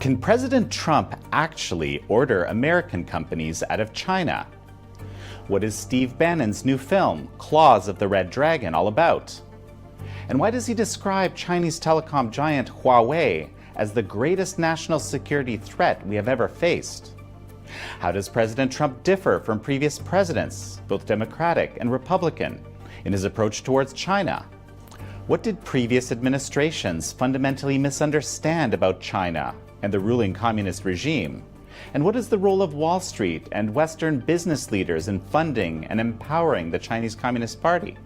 Can President Trump actually order American companies out of China? What is Steve Bannon's new film, Claws of the Red Dragon, all about? And why does he describe Chinese telecom giant Huawei as the greatest national security threat we have ever faced? How does President Trump differ from previous presidents, both Democratic and Republican, in his approach towards China? What did previous administrations fundamentally misunderstand about China and the ruling communist regime? And what is the role of Wall Street and Western business leaders in funding and empowering the Chinese Communist Party?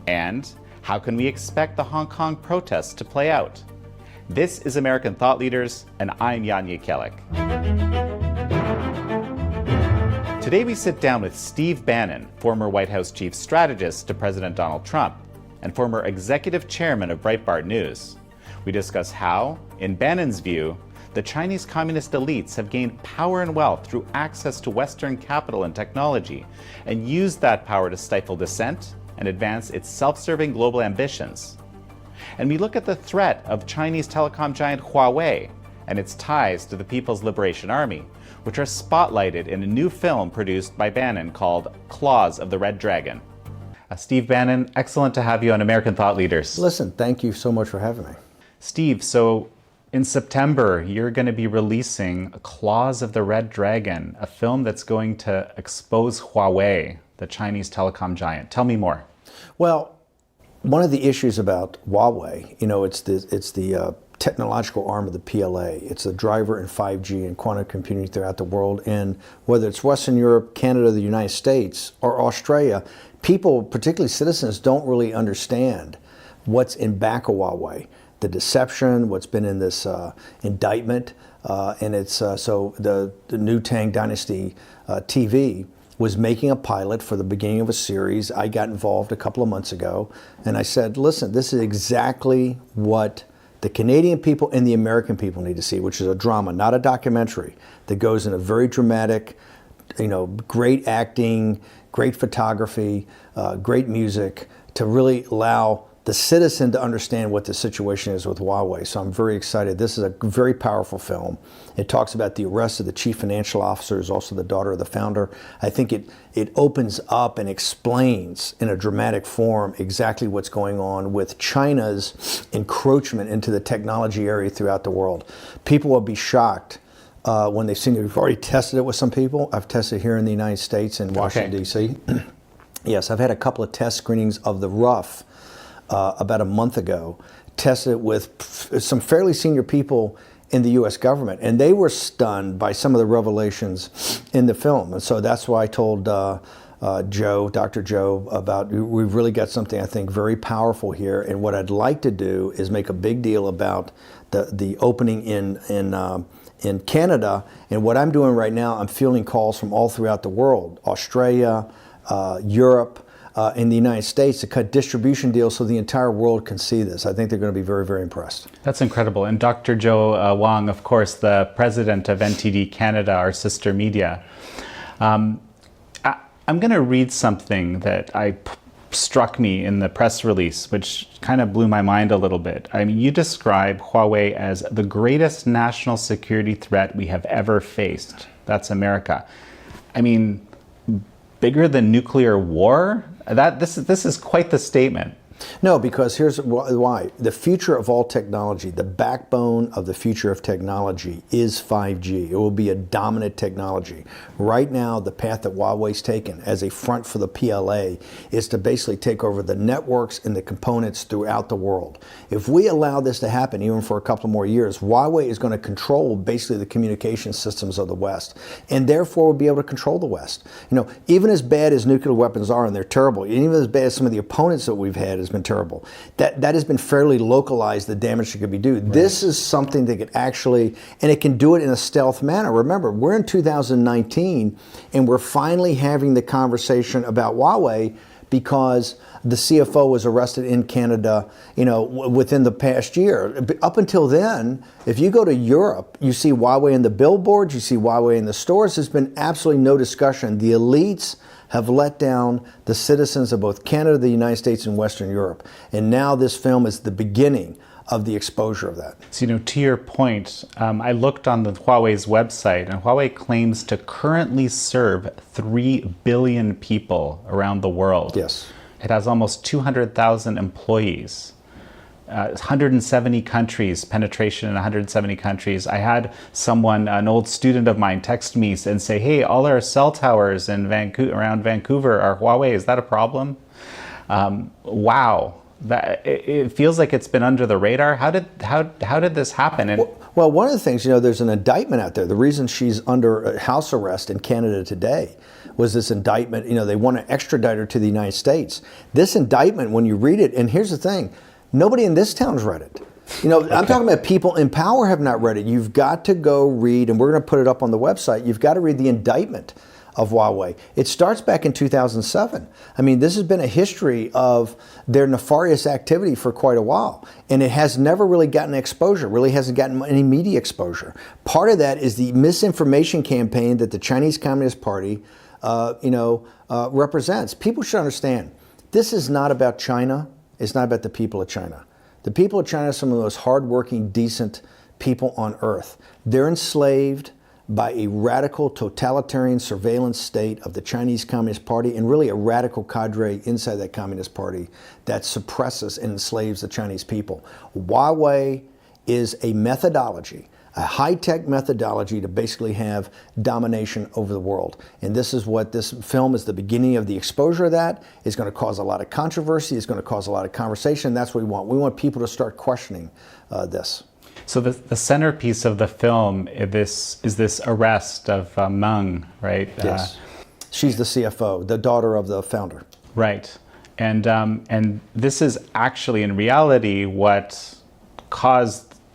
And how can we expect the Hong Kong protests to play out? This is American Thought Leaders, and I'm Jan Jekielek. Today we sit down with Steve Bannon, former White House chief strategist to President Donald Trump, and former executive chairman of Breitbart News. We discuss how, in Bannon's view, the Chinese communist elites have gained power and wealth through access to Western capital and technology, and used that power to stifle dissent and advance its self-serving global ambitions. And we look at the threat of Chinese telecom giant Huawei and its ties to the People's Liberation Army, which are spotlighted in a new film produced by Bannon called Claws of the Red Dragon. Steve Bannon, excellent to have you on American Thought Leaders. Listen, thank you so much for having me. Steve, so in September, you're going to be releasing Claws of the Red Dragon, a film that's going to expose Huawei, the Chinese telecom giant. Tell me more. Well, one of the issues about Huawei, it's the technological arm of the PLA. It's the driver in 5G and quantum computing throughout the world. And whether it's Western Europe, Canada, the United States, or Australia, people, particularly citizens, don't really understand what's in back of Huawei. The deception, what's been in this indictment, and it's so the new Tang Dynasty TV was making a pilot for the beginning of a series. I got involved a couple of months ago, and I said, listen, this is exactly what the Canadian people and the American people need to see, which is a drama, not a documentary, that goes in a very dramatic, great acting, great photography, great music, to really allow the citizen to understand what the situation is with Huawei. So I'm very excited. This is a very powerful film. It talks about the arrest of the chief financial officer, who's also the daughter of the founder. I think it opens up and explains in a dramatic form exactly what's going on with China's encroachment into the technology area throughout the world. People will be shocked when they've seen it. We've already tested it with some people. I've tested here in the United States in Washington, D.C. Yes, I've had a couple of test screenings of the rough about a month ago, tested it with some fairly senior people in the U.S. government, and they were stunned by some of the revelations in the film. And so that's why I told Dr. Joe, about we've really got something, I think, very powerful here. And what I'd like to do is make a big deal about the opening in Canada. And what I'm doing right now, I'm fielding calls from all throughout the world, Australia, Europe, in the United States, to cut distribution deals so the entire world can see this. I think they're going to be very, very impressed. That's incredible. And Dr. Joe Wong, of course, the president of NTD Canada, our sister media. I'm going to read something that struck me in the press release, which kind of blew my mind a little bit. I mean, you describe Huawei as the greatest national security threat we have ever faced. That's America. I mean, bigger than nuclear war? This is quite the statement. No, because here's why. The future of all technology, the backbone of the future of technology is 5G. It will be a dominant technology. Right now, the path that Huawei's taken as a front for the PLA is to basically take over the networks and the components throughout the world. If we allow this to happen, even for a couple more years, Huawei is going to control basically the communication systems of the West, and therefore will be able to control the West. Even as bad as nuclear weapons are, and they're terrible, even as bad as some of the opponents that we've had has been terrible. That has been fairly localized, the damage that could be done. Right. This is something that could actually, and it can do it in a stealth manner. Remember, we're in 2019, and we're finally having the conversation about Huawei because the CFO was arrested in Canada, within the past year. Up until then, if you go to Europe, you see Huawei in the billboards, you see Huawei in the stores. There's been absolutely no discussion. The elites have let down the citizens of both Canada, the United States, and Western Europe. And now this film is the beginning of the exposure of that. So, to your point, I looked on the Huawei's website, and Huawei claims to currently serve 3 billion people around the world. Yes. It has almost 200,000 employees. 170 countries, penetration in 170 countries. I had someone, an old student of mine, text me and say, hey, all our cell towers in around Vancouver are Huawei. Is that a problem? Wow. It feels like it's been under the radar. How did this happen? Well, one of the things, there's an indictment out there. The reason she's under house arrest in Canada today was this indictment. They want to extradite her to the United States. This indictment, when you read it, and here's the thing, nobody in this town's read it. Okay. I'm talking about people in power have not read it. You've got to go read, and we're going to put it up on the website. You've got to read the indictment of Huawei. It starts back in 2007. This has been a history of their nefarious activity for quite a while, and it has never really gotten exposure, really hasn't gotten any media exposure. Part of that is the misinformation campaign that the Chinese Communist Party represents. People should understand, this is not about China. It's not about the people of China. The people of China are some of the most hardworking, decent people on earth. They're enslaved by a radical totalitarian surveillance state of the Chinese Communist Party, and really a radical cadre inside that Communist Party that suppresses and enslaves the Chinese people. Huawei is a methodology, a high-tech methodology to basically have domination over the world. And this is what this film is, the beginning of the exposure of that. It's going to cause a lot of controversy. It's going to cause a lot of conversation. That's what we want. We want people to start questioning this. So the centerpiece of the film is this arrest of Meng, right? Yes. She's the CFO, the daughter of the founder. Right. And this is actually, in reality, what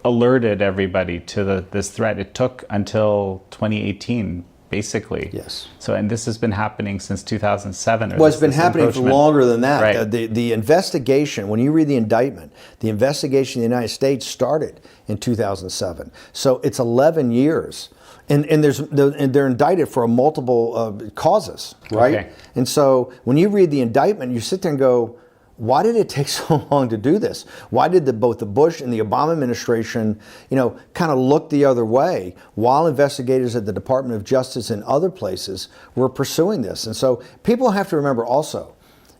alerted everybody to this threat. It took until 2018, basically. Yes. So, and this has been happening since 2007. Well, it's been happening for longer than that. Right. The investigation, when you read the indictment, the investigation in the United States started in 2007. So it's 11 years. And they're indicted for multiple causes, right? Okay. And so when you read the indictment, you sit there and go, why did it take so long to do this? Why did both the Bush and the Obama administration, kind of look the other way while investigators at the Department of Justice and other places were pursuing this? And so people have to remember also,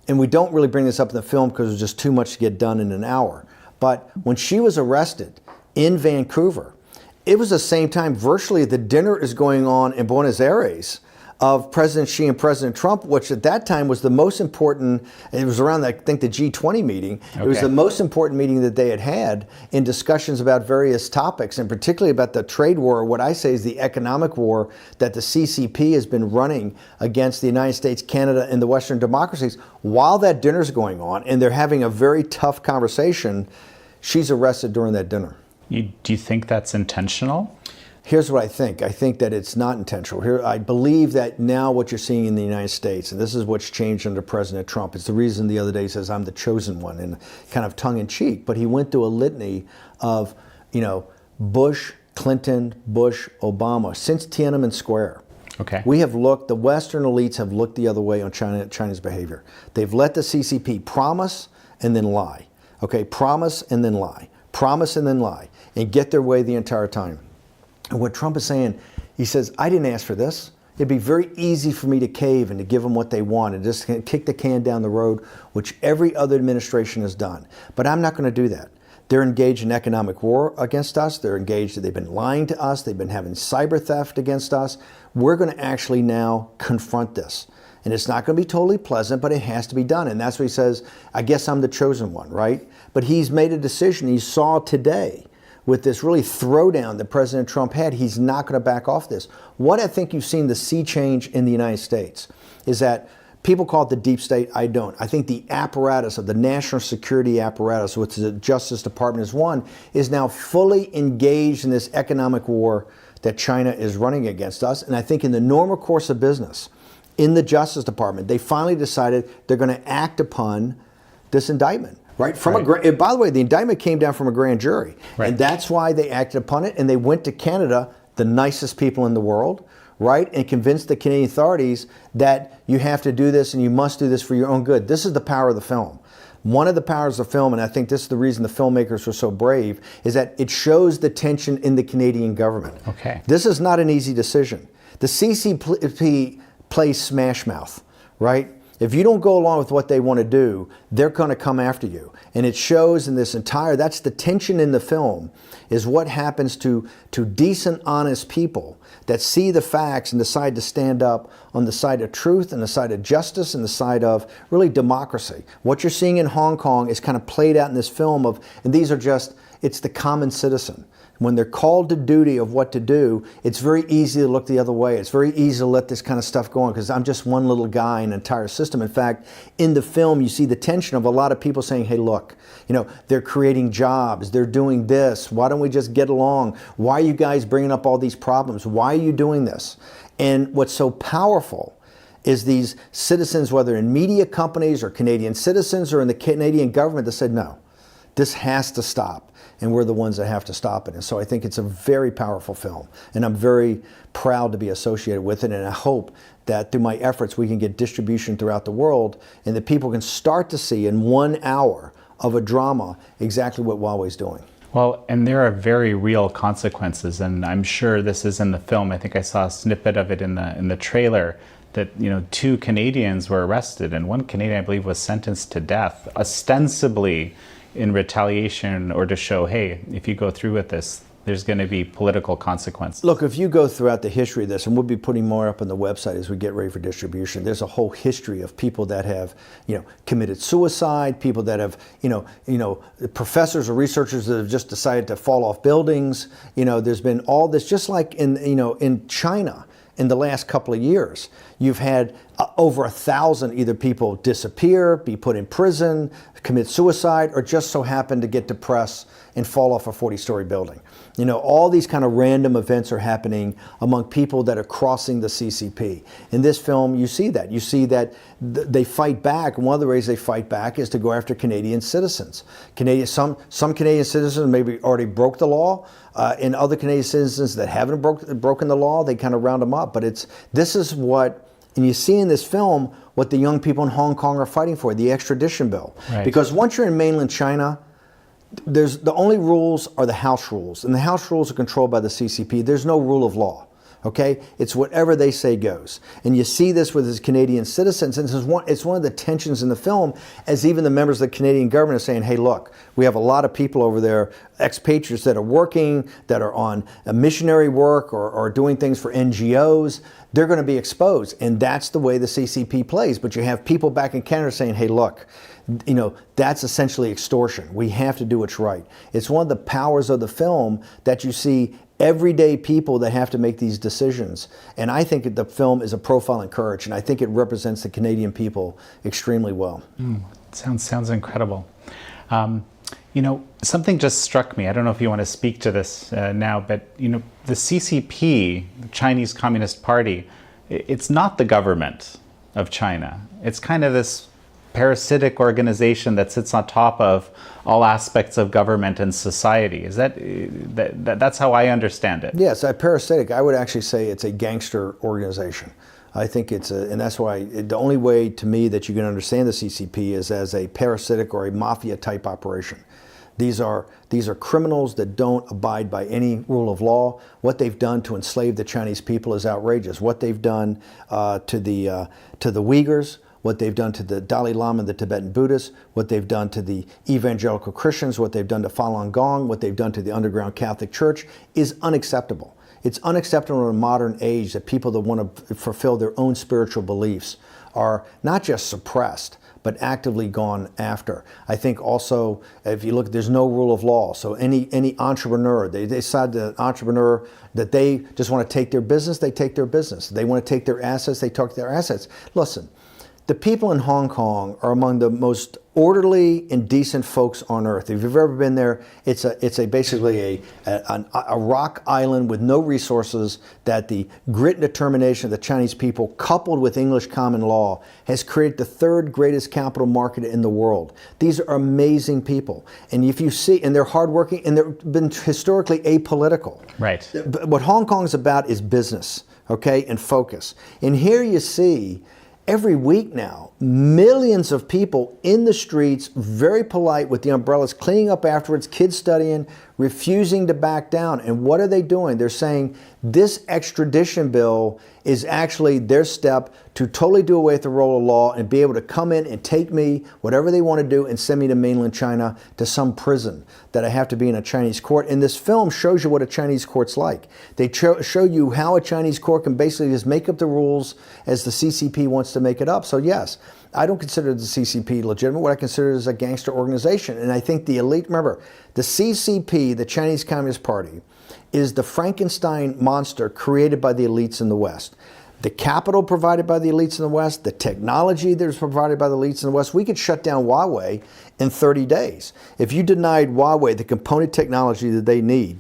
and we don't really bring this up in the film because there's just too much to get done in an hour, but when she was arrested in Vancouver, it was the same time virtually the dinner is going on in Buenos Aires of President Xi and President Trump, which at that time was the most important, and it was around, I think, the G20 meeting. Okay. It was the most important meeting that they had in discussions about various topics, and particularly about the trade war, what I say is the economic war that the CCP has been running against the United States, Canada, and the Western democracies. While that dinner's going on, and they're having a very tough conversation, she's arrested during that dinner. Do you think that's intentional? Here's what I think. I think that it's not intentional. Here, I believe that now what you're seeing in the United States, and this is what's changed under President Trump, it's the reason the other day he says, I'm the chosen one, and kind of tongue-in-cheek, but he went through a litany of, Bush, Clinton, Bush, Obama, since Tiananmen Square. Okay. The Western elites have looked the other way on China's behavior. They've let the CCP promise and then lie. Okay, promise and then lie. Promise and then lie. And get their way the entire time. And what Trump is saying, he says, I didn't ask for this. It'd be very easy for me to cave and to give them what they want and just kick the can down the road, which every other administration has done. But I'm not going to do that. They're engaged in economic war against us. They've been lying to us. They've been having cyber theft against us. We're going to actually now confront this. And it's not going to be totally pleasant, but it has to be done. And that's what he says, I guess I'm the chosen one, right? But he's made a decision. He saw today with this really throwdown that President Trump had, he's not going to back off this. What I think you've seen the sea change in the United States is that people call it the deep state. I don't. I think the apparatus of the national security apparatus, which the Justice Department is one, is now fully engaged in this economic war that China is running against us. And I think in the normal course of business, in the Justice Department, they finally decided they're going to act upon this indictment. Right? By the way, the indictment came down from a grand jury. Right. And that's why they acted upon it. And they went to Canada, the nicest people in the world, right? And convinced the Canadian authorities that you have to do this and you must do this for your own good. This is the power of the film. One of the powers of film, and I think this is the reason the filmmakers were so brave, is that it shows the tension in the Canadian government. Okay. This is not an easy decision. The CCP plays smash mouth, right? If you don't go along with what they want to do, they're going to come after you. And it shows in this that's the tension in the film, is what happens to decent, honest people that see the facts and decide to stand up on the side of truth and the side of justice and the side of really democracy. What you're seeing in Hong Kong is kind of played out in this film and these are it's the common citizen. When they're called to duty of what to do, it's very easy to look the other way. It's very easy to let this kind of stuff go on because I'm just one little guy in an entire system. In fact, in the film, you see the tension of a lot of people saying, hey, look, they're creating jobs. They're doing this. Why don't we just get along? Why are you guys bringing up all these problems? Why are you doing this? And what's so powerful is these citizens, whether in media companies or Canadian citizens or in the Canadian government, that said, no, this has to stop. And we're the ones that have to stop it. And so I think it's a very powerful film. And I'm very proud to be associated with it. And I hope that through my efforts, we can get distribution throughout the world and that people can start to see in 1 hour of a drama exactly what Huawei's doing. Well, and there are very real consequences. And I'm sure this is in the film. I think I saw a snippet of it in the trailer that 2 Canadians were arrested and 1 Canadian, I believe, was sentenced to death, ostensibly in retaliation or to show, hey, if you go through with this, there's going to be political consequences. Look, if you go throughout the history of this, and we'll be putting more up on the website as we get ready for distribution, there's a whole history of people that have, committed suicide, people that have, professors or researchers that have just decided to fall off buildings. There's been all this, just like in China. In the last couple of years, you've had over 1,000 either people disappear, be put in prison, commit suicide, or just so happen to get depressed and fall off a 40-story building. All these kind of random events are happening among people that are crossing the CCP. In this film, you see that. You see that they fight back. And one of the ways they fight back is to go after Canadian citizens. Some Canadian citizens maybe already broke the law. And other Canadian citizens that haven't broken the law, they kind of round them up. But this is what, and you see in this film, what the young people in Hong Kong are fighting for, the extradition bill. Right. Because once you're in mainland China, the only rules are the house rules. And the house rules are controlled by the CCP. There's no rule of law. Okay, it's whatever they say goes, and you see this with his Canadian citizens, and it's one of the tensions in the film, as even the members of the Canadian government are saying, "Hey, look, we have a lot of people over there, expatriates that are working, that are on a missionary work or doing things for NGOs. They're going to be exposed," and that's the way the CCP plays. But you have people back in Canada saying, "Hey, look, that's essentially extortion. We have to do what's right." It's one of the powers of the film that you see everyday people that have to make these decisions. And I think the film is a profile in courage, and I think it represents the Canadian people extremely well. Sounds incredible. Something just struck me. I don't know if you want to speak to this now, but the CCP, the Chinese Communist Party, it's not the government of China. It's kind of this parasitic organization that sits on top of all aspects of government and society. Is that's how I understand it? Yes, parasitic. I would actually say it's a gangster organization. I think and that's why the only way to me that you can understand the CCP is as a parasitic or a mafia type operation. These are criminals that don't abide by any rule of law. What they've done to enslave the Chinese people is outrageous. What they've done to the Uyghurs, what they've done to the Dalai Lama and the Tibetan Buddhists, what they've done to the evangelical Christians, what they've done to Falun Gong, what they've done to the underground Catholic Church is unacceptable. It's unacceptable in a modern age that people that want to fulfill their own spiritual beliefs are not just suppressed, but actively gone after. I think also, if you look, there's no rule of law. So any entrepreneur, they decide the entrepreneur that they just want to take their business, they take their business. They want to take their assets, they take their assets. Listen, the people in Hong Kong are among the most orderly and decent folks on earth. If you've ever been there, it's basically a rock island with no resources that the grit and determination of the Chinese people, coupled with English common law, has created the third greatest capital market in the world. These are amazing people. And if you see, and they're hardworking, and they've been historically apolitical. Right. What Hong Kong is about is business, okay, and focus. And here you see every week now, millions of people in the streets, very polite with the umbrellas, cleaning up afterwards, kids studying, refusing to back down. And what are they doing? They're saying this extradition bill is actually their step to totally do away with the rule of law and be able to come in and take me, whatever they want to do, and send me to mainland China to some prison that I have to be in a Chinese court. And this film shows you what a Chinese court's like. They show you how a Chinese court can basically just make up the rules as the CCP wants to make it up. So yes, I don't consider the CCP legitimate. What I consider is a gangster organization. And I think the elite, remember, the CCP, the Chinese Communist Party, is the Frankenstein monster created by the elites in the West. The capital provided by the elites in the West, the technology that is provided by the elites in the West. We could shut down Huawei in 30 days. If you denied Huawei the component technology that they need,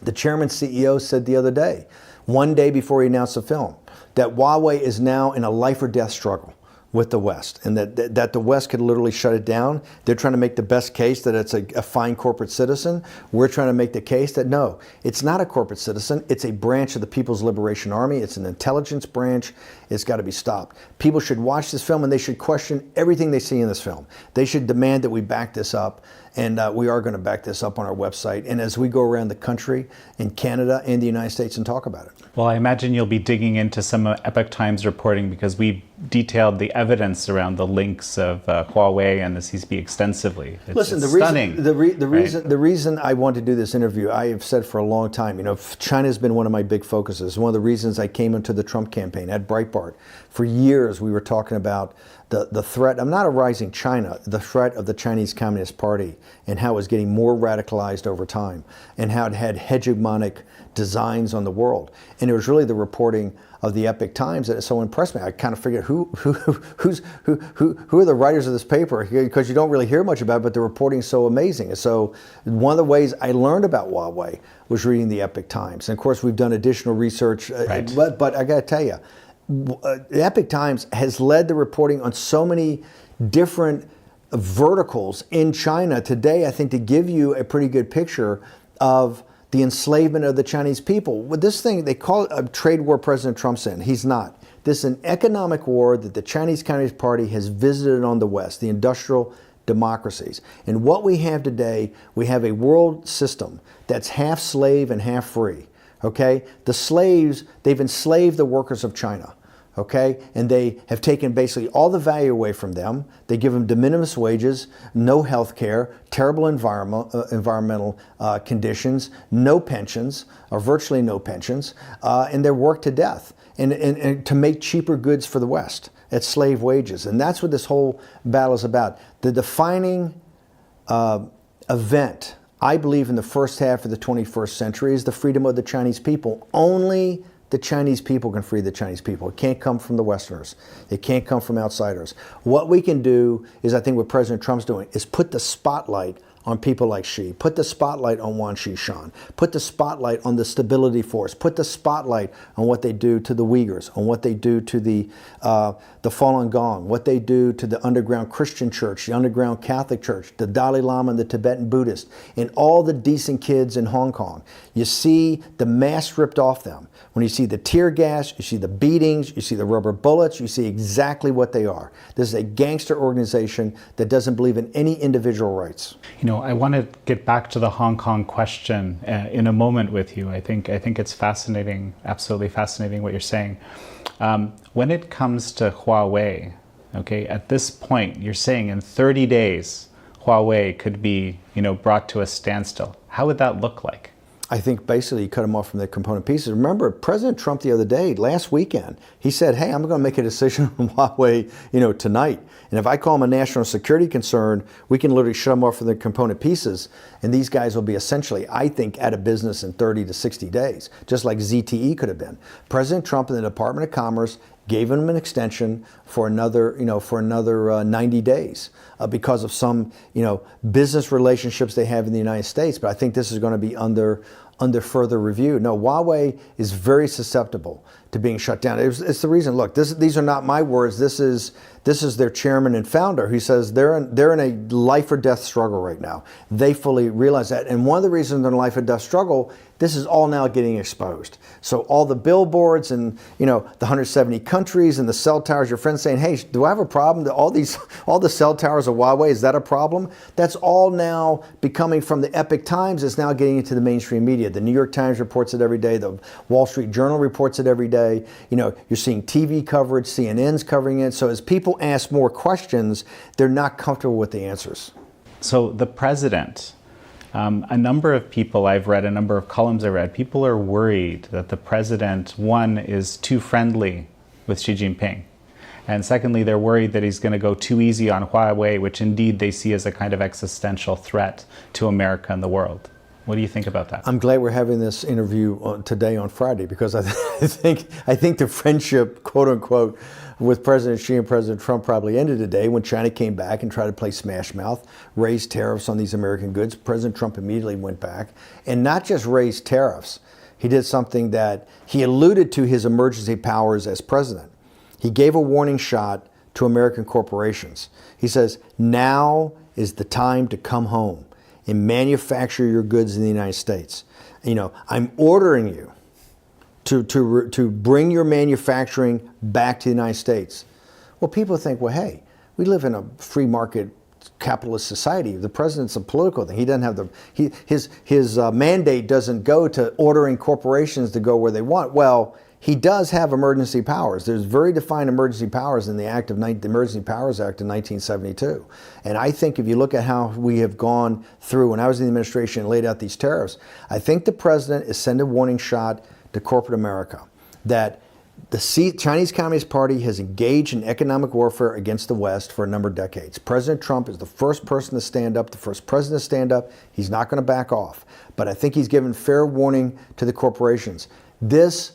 the chairman CEO said the other day, one day before he announced the film, that Huawei is now in a life or death struggle with the West, and that the West could literally shut it down. They're trying to make the best case that it's a fine corporate citizen. We're trying to make the case that no, it's not a corporate citizen. It's a branch of the People's Liberation Army. It's an intelligence branch. It's got to be stopped. People should watch this film and they should question everything they see in this film. They should demand that we back this up, and we are going to back this up on our website and as we go around the country, in Canada and the United States, and talk about it. Well, I imagine you'll be digging into some Epoch Times reporting because we detailed the evidence around the links of Huawei and the CCP extensively. Listen, it's the stunning. The reason I want to do this interview, I have said for a long time, you know, China's been one of my big focuses. One of the reasons I came into the Trump campaign at Breitbart. For years, we were talking about the threat. I'm not a rising China, the threat of the Chinese Communist Party and how it was getting more radicalized over time and how it had hegemonic designs on the world. And it was really the reporting of the Epoch Times that so impressed me. I kind of figured who are the writers of this paper, because you don't really hear much about it, but the reporting is so amazing. And so one of the ways I learned about Huawei was reading the Epoch Times. And of course, we've done additional research, Right. but I got to tell you, the Epoch Times has led the reporting on so many different verticals in China today, I think, to give you a pretty good picture of the enslavement of the Chinese people. With this thing, they call it a trade war President Trump's in. He's not. This is an economic war that the Chinese Communist Party has visited on the West, the industrial democracies. And what we have today, we have a world system that's half slave and half free. Okay? The slaves, they've enslaved the workers of China. Okay, and they have taken basically all the value away from them. They give them de minimis wages, no health care, terrible environmental conditions, no pensions, or virtually no pensions, and they're worked to death and to make cheaper goods for the West at slave wages. And that's what this whole battle is about. The defining event, I believe, in the first half of the 21st century is the freedom of the Chinese people. Only the Chinese people can free the Chinese people. It can't come from the Westerners. It can't come from outsiders. What we can do is, I think what President Trump's doing, is put the spotlight on people like Xi, put the spotlight on Wan Xishan, put the spotlight on the Stability Force, put the spotlight on what they do to the Uyghurs, on what they do to the Falun Gong, what they do to the underground Christian church, the underground Catholic church, the Dalai Lama and the Tibetan Buddhist, and all the decent kids in Hong Kong. You see the mask ripped off them. When you see the tear gas, you see the beatings, you see the rubber bullets, you see exactly what they are. This is a gangster organization that doesn't believe in any individual rights. You know, I want to get back to the Hong Kong question in a moment with you. I think it's fascinating, absolutely fascinating what you're saying. When it comes to Huawei, okay, at this point, you're saying in 30 days, Huawei could be, you know, brought to a standstill. How would that look like? I think basically you cut them off from the component pieces. Remember, President Trump the other day, last weekend, he said, hey, I'm going to make a decision on Huawei, you know, tonight. And if I call them a national security concern, we can literally shut them off from the component pieces. And these guys will be essentially, I think, out of business in 30 to 60 days, just like ZTE could have been. President Trump and the Department of Commerce gave them an extension for another, 90 days because of some, business relationships they have in the United States. But I think this is going to be under further review. No, Huawei is very susceptible to being shut down. It's the reason. Look, these are not my words. This is this is their chairman and founder. He says they're in a life or death struggle right now. They fully realize that. And one of the reasons they're in a life or death struggle, this is all now getting exposed. So all the billboards and the 170 countries and the cell towers, your friends saying, hey, do I have a problem? All the cell towers of Huawei, is that a problem? That's all now becoming from the Epic Times. It's now getting into the mainstream media. The New York Times reports it every day. The Wall Street Journal reports it every day. You're seeing TV coverage, CNN's covering it. So as people ask more questions, they're not comfortable with the answers. So the president, a number of people I've read, a number of columns I've read, people are worried that the president, one, is too friendly with Xi Jinping. And secondly, they're worried that he's going to go too easy on Huawei, which indeed they see as a kind of existential threat to America and the world. What do you think about that? I'm glad we're having this interview today on Friday, because I think the friendship, quote unquote, with President Xi and President Trump probably ended today when China came back and tried to play smash mouth, raise tariffs on these American goods. President Trump immediately went back and not just raised tariffs. He did something that he alluded to his emergency powers as president. He gave a warning shot to American corporations. He says, now is the time to come home and manufacture your goods in the United States. I'm ordering you to bring your manufacturing back to the United States. Well, people think, well, hey, we live in a free market capitalist society. The president's a political thing. He doesn't have his mandate doesn't go to ordering corporations to go where they want. Well, he does have emergency powers. There's very defined emergency powers in the Emergency Powers Act of 1972. And I think if you look at how we have gone through, when I was in the administration and laid out these tariffs, I think the president is sending a warning shot to corporate America that the Chinese Communist Party has engaged in economic warfare against the West for a number of decades. President Trump is the first person to stand up, the first president to stand up. He's not going to back off. But I think he's given fair warning to the corporations. This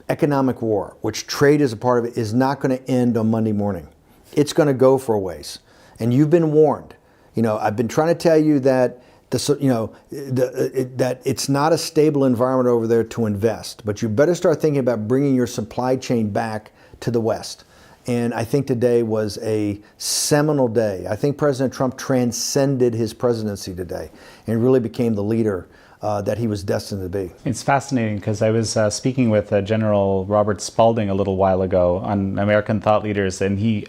economic war, which trade is a part of it, is not going to end on Monday morning. It's going to go for a ways. And you've been warned. I've been trying to tell you that that it's not a stable environment over there to invest. But you better start thinking about bringing your supply chain back to the West. And I think today was a seminal day. I think President Trump transcended his presidency today and really became the leader that he was destined to be. It's fascinating because I was speaking with General Robert Spalding a little while ago on American thought leaders, and he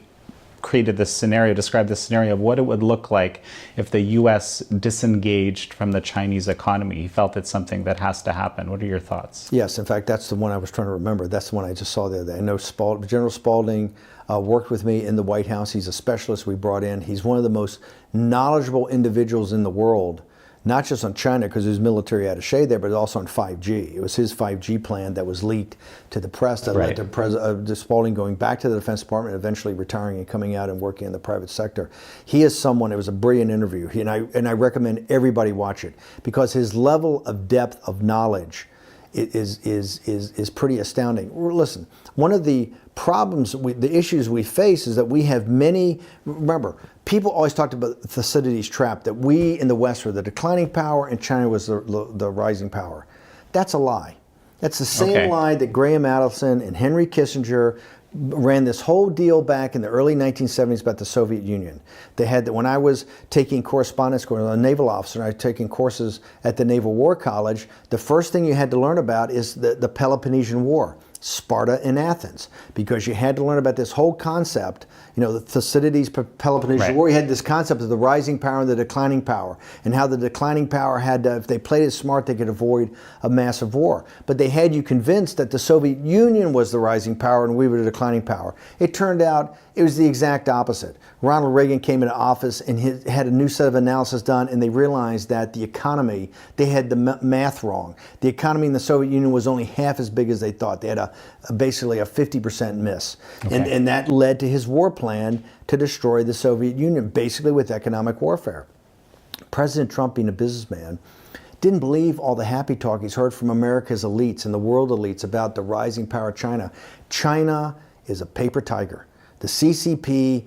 described this scenario of what it would look like if the U.S. disengaged from the Chinese economy. He felt it's something that has to happen. What are your thoughts? Yes, in fact, that's the one I was trying to remember. That's the one I just saw the other day. I know General Spalding worked with me in the White House. He's a specialist we brought in. He's one of the most knowledgeable individuals in the world, not just on China because his military attaché there, but also on 5G. It was his 5G plan that was leaked to the press that led to Spalding going back to the Defense Department, eventually retiring and coming out and working in the private sector. He is someone, it was a brilliant interview, and I recommend everybody watch it because his level of depth of knowledge is pretty astounding. Listen, one of the problems, the issues we face is that we have many, remember, people always talked about Thucydides' trap, that we in the West were the declining power and China was the rising power. That's a lie. That's the same lie that Graham Allison and Henry Kissinger ran this whole deal back in the early 1970s about the Soviet Union. They had, when I was taking correspondence courses, a naval officer, and I was taking courses at the Naval War College, the first thing you had to learn about is the Peloponnesian War, Sparta and Athens, because you had to learn about this whole concept, the Thucydides Peloponnesian War. You had this concept of the rising power and the declining power, and how the declining power had to, if they played it smart, they could avoid a massive war. But they had you convinced that the Soviet Union was the rising power and we were the declining power. It turned out it was the exact opposite. Ronald Reagan came into office and had a new set of analysis done, and they realized that the economy, they had the math wrong. The economy in the Soviet Union was only half as big as they thought. They had basically a 50% miss. And that led to his war plan to destroy the Soviet Union, basically with economic warfare. President Trump, being a businessman, didn't believe all the happy talk he's heard from America's elites and the world elites about the rising power of China. China is a paper tiger. The CCP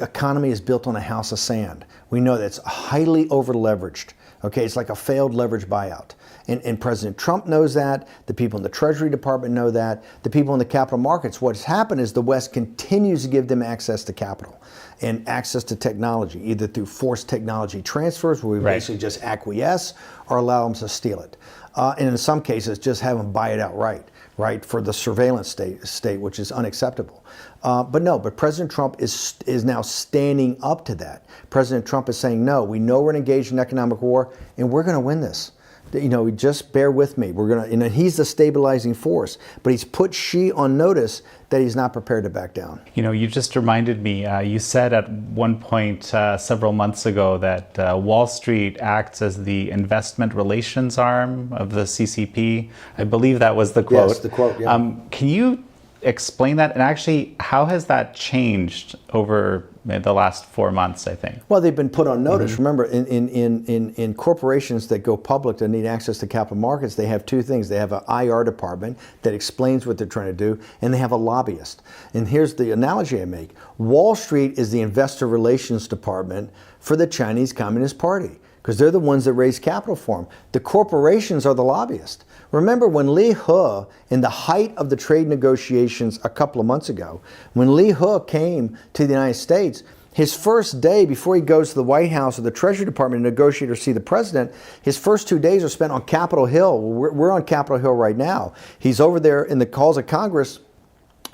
economy is built on a house of sand. We know that's highly over-leveraged. Okay, it's like a failed leverage buyout. And President Trump knows that, the people in the Treasury Department know that, the people in the capital markets. What's happened is the West continues to give them access to capital and access to technology, either through forced technology transfers, where we basically just acquiesce, or allow them to steal it. And in some cases, just have them buy it outright, right, for the surveillance state, which is unacceptable. But President Trump is now standing up to that. President Trump is saying, no, we know we're engaged in economic war, and we're going to win this. You know, just bear with me. We're gonna, you know, he's the stabilizing force, but he's put Xi on notice that he's not prepared to back down. You know, you just reminded me, you said at one point several months ago that Wall Street acts as the investment relations arm of the CCP. I believe that was the quote. Yes, the quote, yeah. Can you explain that? And actually, how has that changed over the last 4 months, I think? Well, they've been put on notice. Remember, in corporations that go public that need access to capital markets, they have two things. They have an IR department that explains what they're trying to do, and they have a lobbyist. And here's the analogy I make. Wall Street is the investor relations department for the Chinese Communist Party, because they're the ones that raise capital for them. The corporations are the lobbyists. Remember when Li He, in the height of the trade negotiations a couple of months ago, when Li He came to the United States, his first day before he goes to the White House or the Treasury Department to negotiate or see the president, his first 2 days are spent on Capitol Hill. We're on Capitol Hill right now. He's over there in the halls of Congress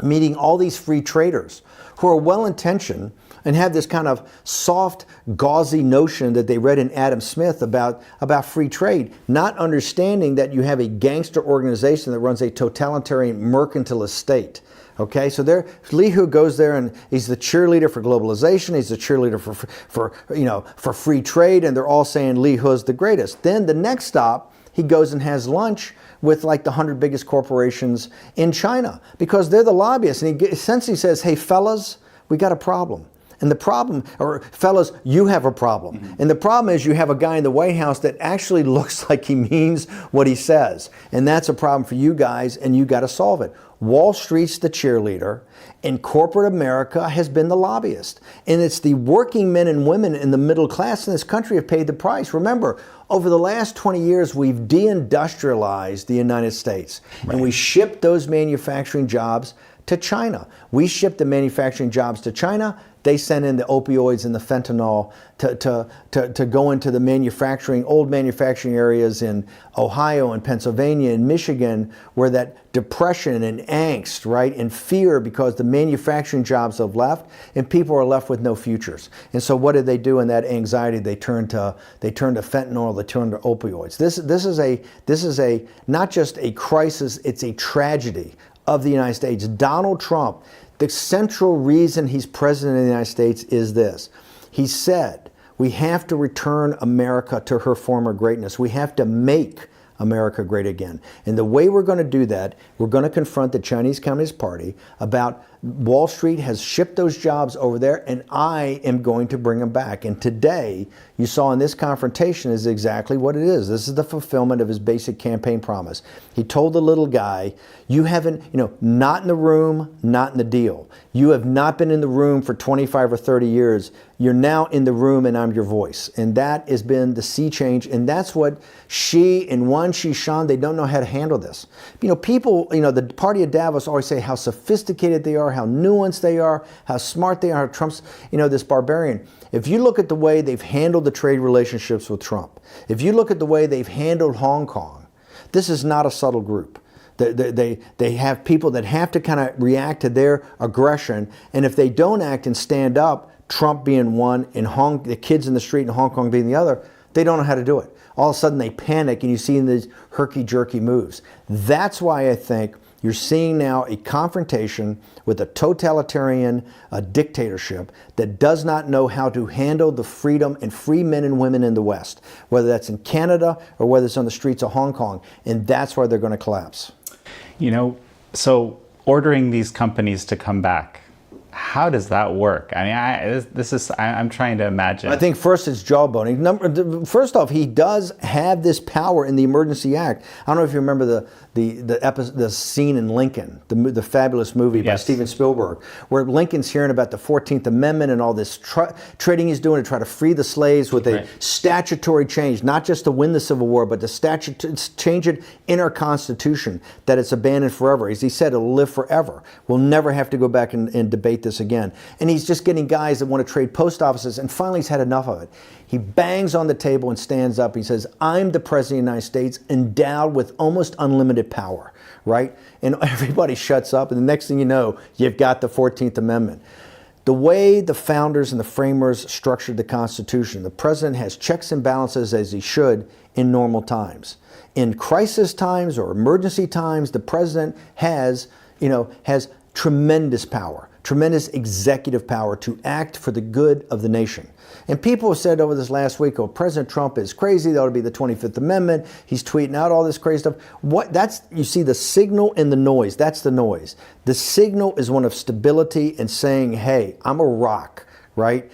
meeting all these free traders who are well-intentioned and have this kind of soft, gauzy notion that they read in Adam Smith about free trade, not understanding that you have a gangster organization that runs a totalitarian mercantilist state. Okay, so Li He goes there and he's the cheerleader for globalization. He's the cheerleader for free trade, and they're all saying Li He's the greatest. Then the next stop, he goes and has lunch with like the 100 biggest corporations in China because they're the lobbyists, and he essentially says, "Hey, fellas, we got a problem." And the problem, or fellas, you have a problem. And the problem is you have a guy in the White House that actually looks like he means what he says. And that's a problem for you guys, and you got to solve it. Wall Street's the cheerleader, and corporate America has been the lobbyist. And it's the working men and women in the middle class in this country have paid the price. Remember, over the last 20 years, we've deindustrialized the United States. Right. And we shipped those manufacturing jobs to China. We shipped the manufacturing jobs to China. They sent in the opioids and the fentanyl to go into the old manufacturing areas in Ohio and Pennsylvania and Michigan, where that depression and angst, right, and fear because the manufacturing jobs have left and people are left with no futures. And so what did they do in that anxiety? They turned to fentanyl, they turned to opioids. This is a not just a crisis, it's a tragedy of the United States. Donald Trump, the central reason he's president of the United States is this. He said, we have to return America to her former greatness. We have to make America great again. And the way we're going to do that, we're going to confront the Chinese Communist Party about Wall Street has shipped those jobs over there, and I am going to bring them back. And today, you saw in this confrontation is exactly what it is. This is the fulfillment of his basic campaign promise. He told the little guy, you haven't, not in the room, not in the deal. You have not been in the room for 25 or 30 years. You're now in the room, and I'm your voice. And that has been the sea change. And that's what Xi and Wang Qishan, they don't know how to handle this. People, the party of Davos always say how sophisticated they are, how nuanced they are, how smart they are, how Trump's, this barbarian. If you look at the way they've handled the trade relationships with Trump, if you look at the way they've handled Hong Kong, this is not a subtle group. They have people that have to kind of react to their aggression, and if they don't act and stand up, Trump being one and the kids in the street in Hong Kong being the other, they don't know how to do it. All of a sudden they panic, and you see these herky-jerky moves. That's why I think you're seeing now a confrontation with a totalitarian dictatorship that does not know how to handle the freedom and free men and women in the West, whether that's in Canada or whether it's on the streets of Hong Kong. And that's why they're going to collapse. So ordering these companies to come back, how does that work? I mean, I'm trying to imagine. I think first it's jawboning. First off, he does have this power in the Emergency Act. I don't know if you remember the scene in Lincoln, the fabulous movie by Steven Spielberg, where Lincoln's hearing about the 14th Amendment and all this trading he's doing to try to free the slaves with a statutory change, not just to win the Civil War, but to change it in our Constitution, that it's abandoned forever. As he said, it'll live forever. We'll never have to go back and debate this again. And he's just getting guys that want to trade post offices, and finally he's had enough of it. He bangs on the table and stands up. He says, I'm the President of the United States, endowed with almost unlimited power, right? And everybody shuts up, and the next thing you know, you've got the 14th Amendment. The way the founders and the framers structured the Constitution, the president has checks and balances as he should in normal times. In crisis times or emergency times, the president has tremendous power, tremendous executive power to act for the good of the nation. And people have said over this last week, oh, President Trump is crazy. That ought to be the 25th Amendment. He's tweeting out all this crazy stuff. You see the signal and the noise. That's the noise. The signal is one of stability and saying, hey, I'm a rock, right?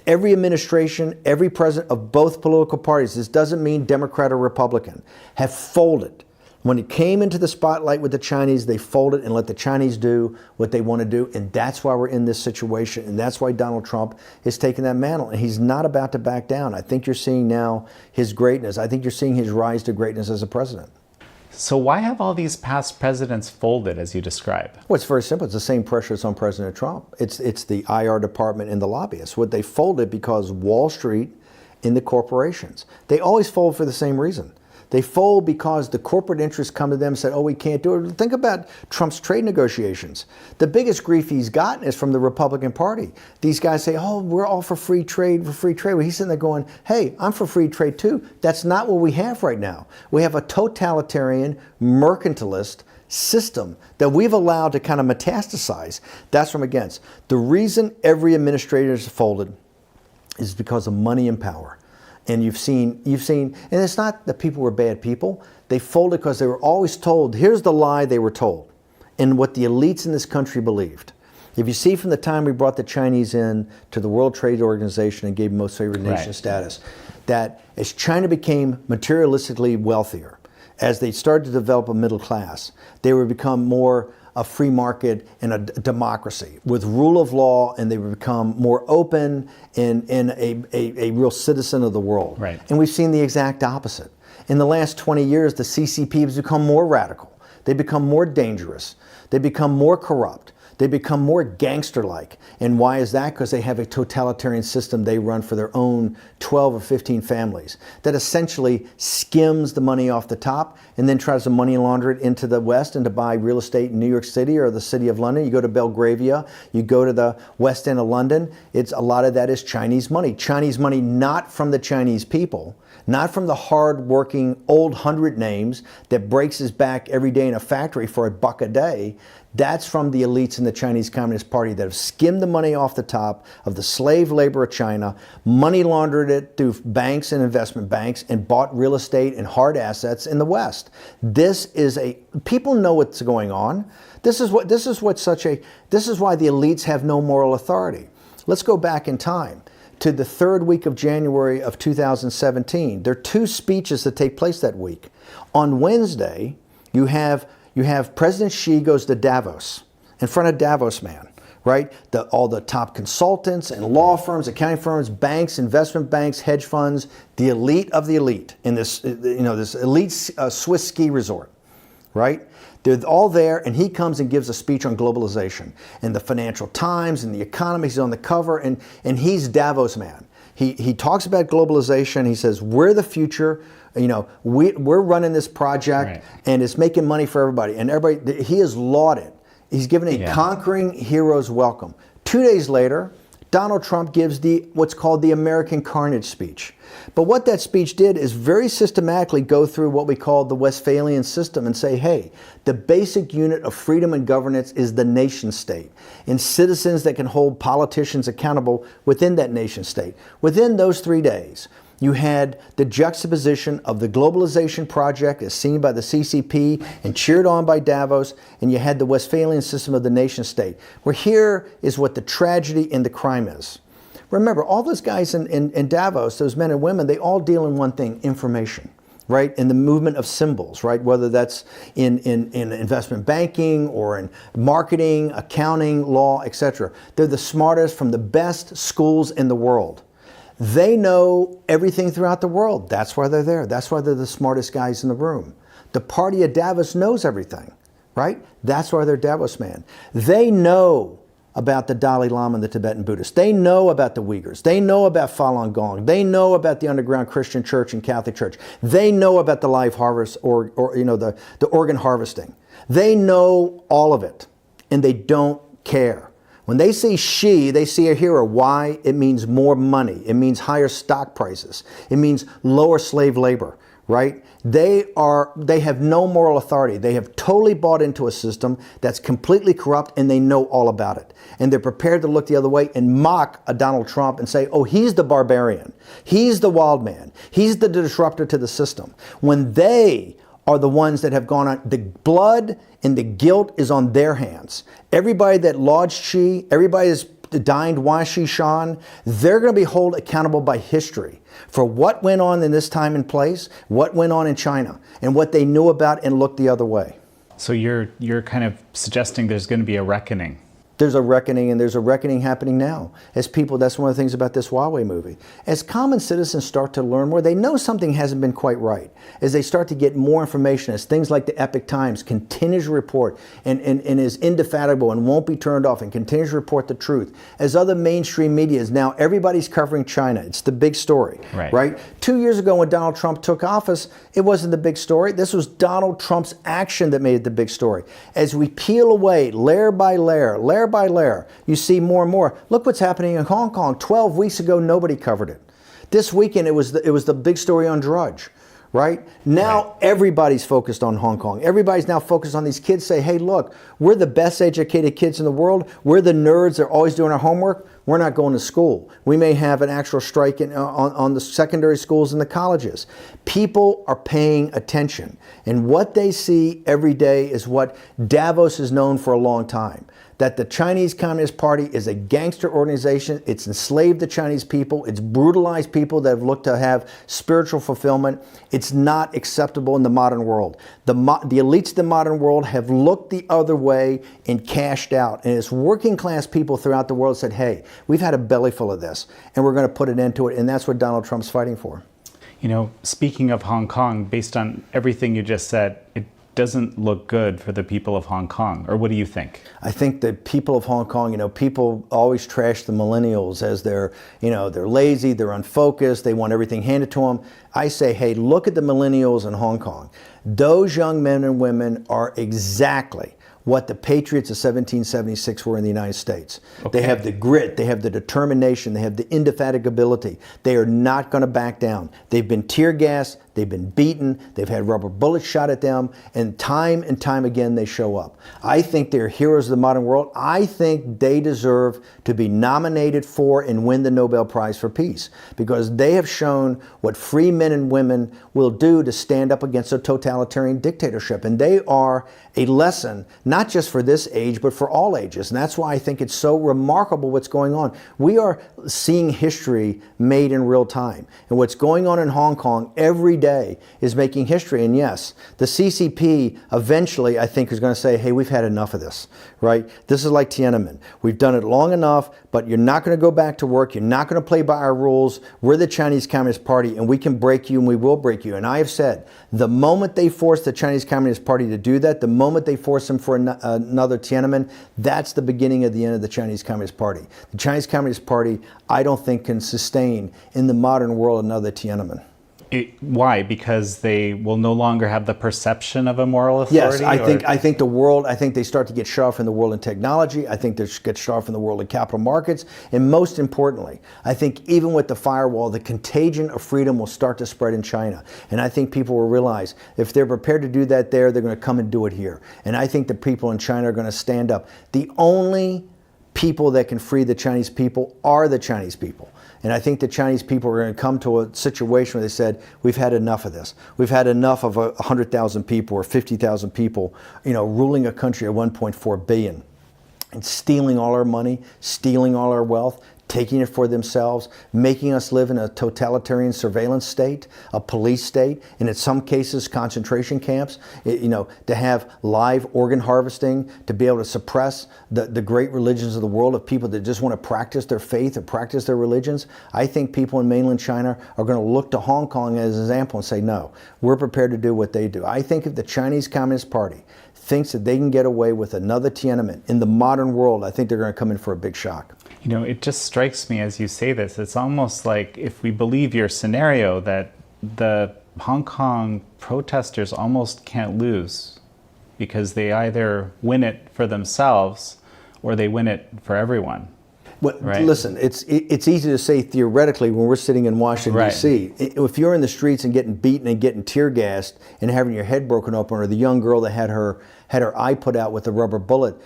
Every administration, every president of both political parties, this doesn't mean Democrat or Republican, have folded. When it came into the spotlight with the Chinese, they folded and let the Chinese do what they want to do. And that's why we're in this situation. And that's why Donald Trump is taking that mantle. And he's not about to back down. I think you're seeing now his greatness. I think you're seeing his rise to greatness as a president. So why have all these past presidents folded, as you describe? Well, it's very simple. It's the same pressure that's on President Trump. It's the IR department and the lobbyists. What they folded because Wall Street and the corporations. They always fold for the same reason. They fold because the corporate interests come to them and said, oh, we can't do it. Think about Trump's trade negotiations. The biggest grief he's gotten is from the Republican Party. These guys say, oh, we're all for free trade, Well, he's sitting there going, hey, I'm for free trade too. That's not what we have right now. We have a totalitarian, mercantilist system that we've allowed to kind of metastasize. That's what I'm against. The reason every administrator is folded is because of money and power. And you've seen, and it's not that people were bad people. They folded because they were always told, here's the lie they were told, and what the elites in this country believed. If you see from the time we brought the Chinese in to the World Trade Organization and gave them most favored nation status, that as China became materialistically wealthier, as they started to develop a middle class, they would become more a free market and a democracy with rule of law, and they would become more open and a real citizen of the world. Right. And we've seen the exact opposite. In the last 20 years, the CCP has become more radical. They become more dangerous. They become more corrupt. They become more gangster-like. And why is that? Because they have a totalitarian system they run for their own 12 or 15 families that essentially skims the money off the top and then tries to money launder it into the West and to buy real estate in New York City or the city of London. You go to Belgravia, you go to the West End of London, a lot of that is Chinese money. Chinese money not from the Chinese people, not from the hard-working old 100 names that breaks his back every day in a factory for $1 a day. That's from the elites in the Chinese Communist Party that have skimmed the money off the top of the slave labor of China, money laundered it through banks and investment banks, and bought real estate and hard assets in the West. People know what's going on. This is why the elites have no moral authority. Let's go back in time to the third week of January of 2017. There are two speeches that take place that week. On Wednesday, you have President Xi goes to Davos, in front of Davos man, right? All the top consultants and law firms, accounting firms, banks, investment banks, hedge funds, the elite of the elite in this elite Swiss ski resort, right? They're all there, and he comes and gives a speech on globalization and the Financial Times and the economy. He's on the cover, and he's Davos man. He talks about globalization. He says, we're the future. We're running this project, and it's making money for everybody. And everybody, he is lauded. He's given a conquering hero's welcome. 2 days later, Donald Trump gives what's called the American Carnage speech. But what that speech did is very systematically go through what we call the Westphalian system and say, hey, the basic unit of freedom and governance is the nation state, and citizens that can hold politicians accountable within that nation state. Within those 3 days, You had the juxtaposition of the globalization project as seen by the CCP and cheered on by Davos, and you had the Westphalian system of the nation state, where here is what the tragedy and the crime is. Remember, all those guys in Davos, those men and women, they all deal in one thing, information, right? In the movement of symbols, right? Whether that's in investment banking or in marketing, accounting, law, etc. They're the smartest from the best schools in the world. They know everything throughout the world. That's why they're there. That's why they're the smartest guys in the room. The party at Davos knows everything, right? That's why they're Davos man. They know about the Dalai Lama and the Tibetan Buddhists. They know about the Uyghurs. They know about Falun Gong. They know about the underground Christian church and Catholic church. They know about the live harvest or the organ harvesting. They know all of it, and they don't care. When they see Xi, they see a hero. Why? It means more money. It means higher stock prices. It means lower slave labor, right? They have no moral authority. They have totally bought into a system that's completely corrupt, and they know all about it. And they're prepared to look the other way and mock a Donald Trump and say, oh, he's the barbarian. He's the wild man. He's the disruptor to the system. When they are the ones that have gone on, the blood and the guilt is on their hands. Everybody that lodged Xi, everybody that's dined Wang Shan, they're going to be held accountable by history for what went on in this time and place, what went on in China, and what they knew about and looked the other way. So you're kind of suggesting there's going to be a reckoning. There's a reckoning, and there's a reckoning happening now. As people, that's one of the things about this Huawei movie. As common citizens start to learn more, they know something hasn't been quite right. As they start to get more information, as things like the Epoch Times continues to report and is indefatigable and won't be turned off and continues to report the truth. As other mainstream media is now, everybody's covering China. It's the big story, right? 2 years ago when Donald Trump took office, it wasn't the big story. This was Donald Trump's action that made it the big story. As we peel away layer by layer by layer, you see more and more. Look what's happening in Hong Kong. 12 weeks ago, nobody covered it. This weekend, it was the big story on Drudge, right? Now everybody's focused on Hong Kong. Everybody's now focused on these kids. Say, hey, look, we're the best educated kids in the world. We're the nerds that are always doing our homework. We're not going to school. We may have an actual strike on the secondary schools and the colleges. People are paying attention. And what they see every day is what Davos is known for a long time. That the Chinese Communist Party is a gangster organization. It's enslaved the Chinese people. It's brutalized people that have looked to have spiritual fulfillment. It's not acceptable in the modern world. The elites of the modern world have looked the other way and cashed out. And it's working class people throughout the world said, hey, we've had a belly full of this, and we're going to put it into it. And that's what Donald Trump's fighting for. You know, speaking of Hong Kong, based on everything you just said, it doesn't look good for the people of Hong Kong. Or what do you think? I think the people of Hong Kong, people always trash the millennials as they're lazy, they're unfocused, they want everything handed to them. I say, hey, look at the millennials in Hong Kong. Those young men and women are exactly what the patriots of 1776 were in the United States. Okay. They have the grit, they have the determination, they have the indefatigability. They are not going to back down. They've been tear gassed, they've been beaten, they've had rubber bullets shot at them, and time again they show up. I think they're heroes of the modern world. I think they deserve to be nominated for and win the Nobel Prize for Peace, because they have shown what free men and women will do to stand up against a totalitarian dictatorship. And they are a lesson, not just for this age, but for all ages. And that's why I think it's so remarkable what's going on. We are seeing history made in real time. And what's going on in Hong Kong every day is making history. And yes, the CCP eventually, I think, is going to say, hey, we've had enough of this, right? This is like Tiananmen. We've done it long enough, but you're not going to go back to work. You're not going to play by our rules. We're the Chinese Communist Party, and we can break you, and we will break you. And I have said, the moment they force the Chinese Communist Party to do that, the moment they force them for another Tiananmen, that's the beginning of the end of the Chinese Communist Party. The Chinese Communist Party, I don't think, can sustain in the modern world another Tiananmen. Why? Because they will no longer have the perception of a moral authority? Yes, I think the world, I think they start to get shut off in the world in technology. I think they get shut off in the world in capital markets. And most importantly, I think even with the firewall, the contagion of freedom will start to spread in China. And I think people will realize if they're prepared to do that there, they're going to come and do it here. And I think the people in China are going to stand up. The only people that can free the Chinese people are the Chinese people. And I think the Chinese people are going to come to a situation where they said, we've had enough of this. We've had enough of 100,000 people or 50,000 people, ruling a country of 1.4 billion and stealing all our money, stealing all our wealth, taking it for themselves, making us live in a totalitarian surveillance state, a police state, and in some cases concentration camps, to have live organ harvesting, to be able to suppress the great religions of the world of people that just want to practice their faith or practice their religions. I think people in mainland China are going to look to Hong Kong as an example and say, no, we're prepared to do what they do. I think if the Chinese Communist Party thinks that they can get away with another Tiananmen in the modern world, I think they're going to come in for a big shock. It just strikes me as you say this, it's almost like if we believe your scenario that the Hong Kong protesters almost can't lose because they either win it for themselves or they win it for everyone. Well, right? Listen, it's easy to say theoretically when we're sitting in Washington, right. D.C. If you're in the streets and getting beaten and getting tear gassed and having your head broken open, or the young girl that had her eye put out with a rubber bullet,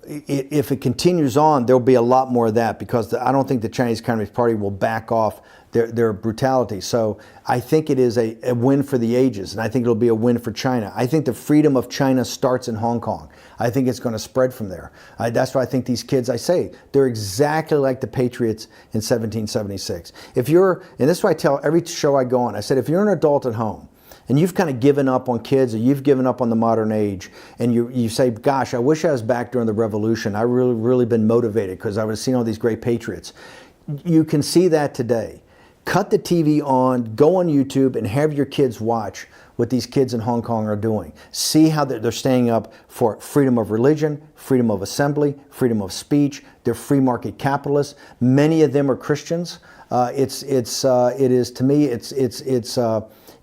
if it continues on, there'll be a lot more of that, because I don't think the Chinese Communist Party will back off their brutality. So I think it is a win for the ages, and I think it'll be a win for China. I think the freedom of China starts in Hong Kong. I think it's going to spread from there. That's why I think these kids, I say, they're exactly like the Patriots in 1776. And this is why I tell every show I go on, I said, if you're an adult at home, and you've kind of given up on kids, or you've given up on the modern age, and you say, gosh, I wish I was back during the revolution. I really been motivated because I was seeing all these great patriots. You can see that today. Cut the TV on, go on YouTube, and have your kids watch what these kids in Hong Kong are doing. See how they're staying up for freedom of religion, freedom of assembly, freedom of speech. They're free market capitalists. Many of them are Christians.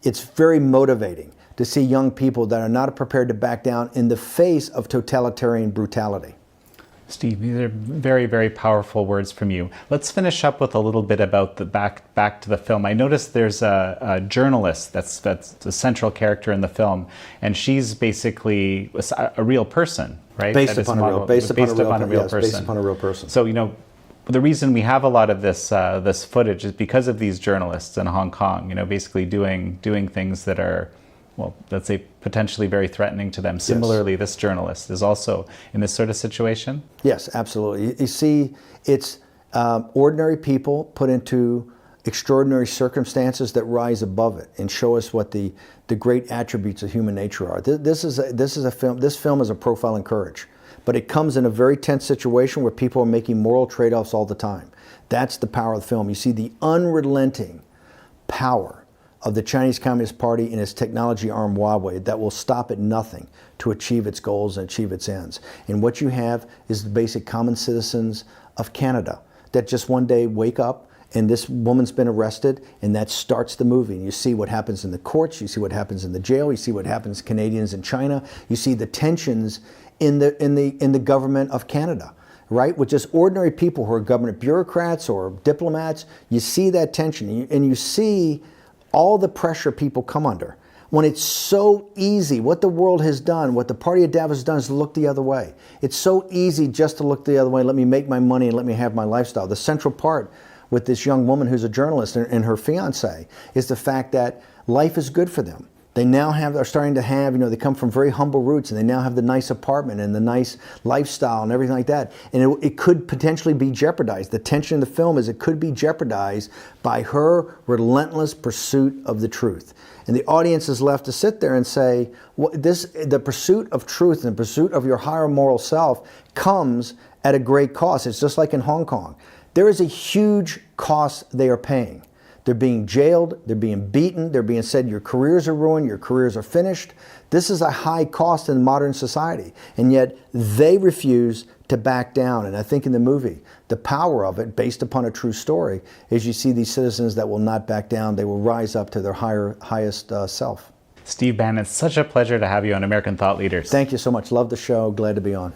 It's very motivating to see young people that are not prepared to back down in the face of totalitarian brutality. Steve, these are very, very powerful words from you. Let's finish up with a little bit about the back to the film. I noticed there's a journalist that's the central character in the film, and she's basically a real person, right? Based upon a real person. So, the reason we have a lot of this footage is because of these journalists in Hong Kong, basically doing things that are, well, let's say potentially very threatening to them. Yes. Similarly, this journalist is also in this sort of situation. Yes, absolutely. You see, it's ordinary people put into extraordinary circumstances that rise above it and show us what the great attributes of human nature are. This film is a profile in courage. But it comes in a very tense situation where people are making moral trade-offs all the time. That's the power of the film. You see the unrelenting power of the Chinese Communist Party and its technology arm Huawei that will stop at nothing to achieve its goals and achieve its ends. And what you have is the basic common citizens of Canada that just one day wake up and this woman's been arrested, and that starts the movie. And you see what happens in the courts, you see what happens in the jail, you see what happens to Canadians in China, you see the tensions in the government of Canada, right? With just ordinary people who are government bureaucrats or diplomats. You see that tension, and you see all the pressure people come under. When it's so easy, what the world has done, what the Party of Davos has done is look the other way. It's so easy just to look the other way. Let me make my money and let me have my lifestyle. The central part with this young woman who's a journalist and her fiance is the fact that life is good for them. They now are starting to have, they come from very humble roots, and they now have the nice apartment and the nice lifestyle and everything like that. And it could potentially be jeopardized. The tension in the film is it could be jeopardized by her relentless pursuit of the truth. And the audience is left to sit there and say, the pursuit of truth and the pursuit of your higher moral self comes at a great cost. It's just like in Hong Kong. There is a huge cost they are paying. They're being jailed, they're being beaten, they're being said your careers are ruined, your careers are finished. This is a high cost in modern society, and yet they refuse to back down. And I think in the movie, the power of it, based upon a true story, is you see these citizens that will not back down. They will rise up to their highest self. Steve Bannon, it's such a pleasure to have you on American Thought Leaders. Thank you so much. Love the show. Glad to be on.